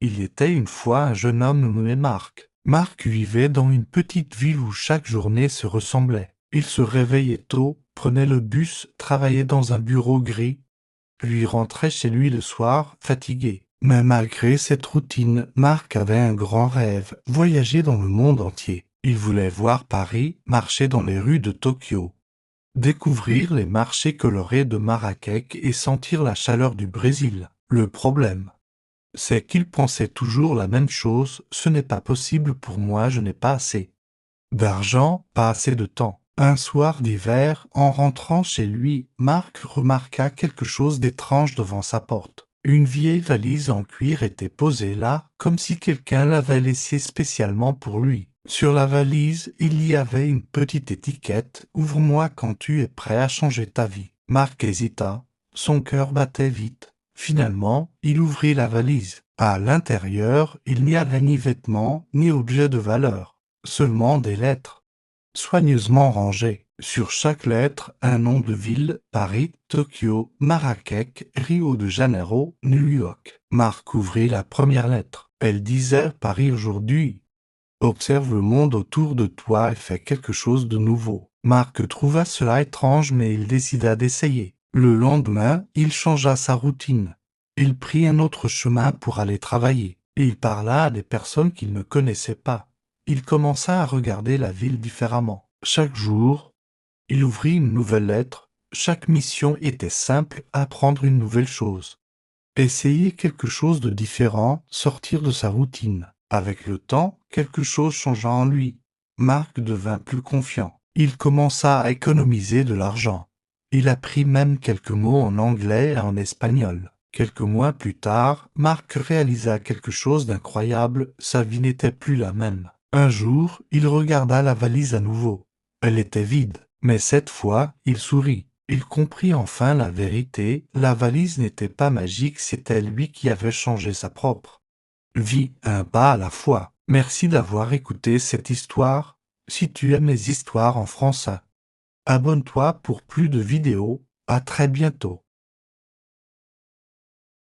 Il était une fois un jeune homme nommé Marc. Marc vivait dans une petite ville où chaque journée se ressemblait. Il se réveillait tôt, prenait le bus, travaillait dans un bureau gris, puis rentrait chez lui le soir, fatigué. Mais malgré cette routine, Marc avait un grand rêve, voyager dans le monde entier. Il voulait voir Paris, marcher dans les rues de Tokyo, découvrir les marchés colorés de Marrakech et sentir la chaleur du Brésil. Le problème, c'est qu'il pensait toujours la même chose, ce n'est pas possible pour moi, je n'ai pas assez d'argent, pas assez de temps. Un soir d'hiver, en rentrant chez lui, Marc remarqua quelque chose d'étrange devant sa porte. Une vieille valise en cuir était posée là, comme si quelqu'un l'avait laissée spécialement pour lui. Sur la valise, il y avait une petite étiquette « Ouvre-moi quand tu es prêt à changer ta vie ». Marc hésita, son cœur battait vite. Finalement, il ouvrit la valise. À l'intérieur, il n'y avait ni vêtements, ni objets de valeur, seulement des lettres, soigneusement rangées. Sur chaque lettre, un nom de ville, Paris, Tokyo, Marrakech, Rio de Janeiro, New York. Marc ouvrit la première lettre. Elle disait « Paris aujourd'hui ». Observe le monde autour de toi et fais quelque chose de nouveau. Marc trouva cela étrange, mais il décida d'essayer. Le lendemain, il changea sa routine. Il prit un autre chemin pour aller travailler, et il parla à des personnes qu'il ne connaissait pas. Il commença à regarder la ville différemment. Chaque jour, il ouvrit une nouvelle lettre. Chaque mission était simple, apprendre une nouvelle chose. Essayer quelque chose de différent, sortir de sa routine. Avec le temps, quelque chose changea en lui. Marc devint plus confiant. Il commença à économiser de l'argent. Il apprit même quelques mots en anglais et en espagnol. Quelques mois plus tard, Marc réalisa quelque chose d'incroyable, sa vie n'était plus la même. Un jour, il regarda la valise à nouveau. Elle était vide, mais cette fois, il sourit. Il comprit enfin la vérité, la valise n'était pas magique, c'était lui qui avait changé sa propre vie, un pas à la fois. Merci d'avoir écouté cette histoire. Si tu aimes les histoires en français, abonne-toi pour plus de vidéos. À très bientôt.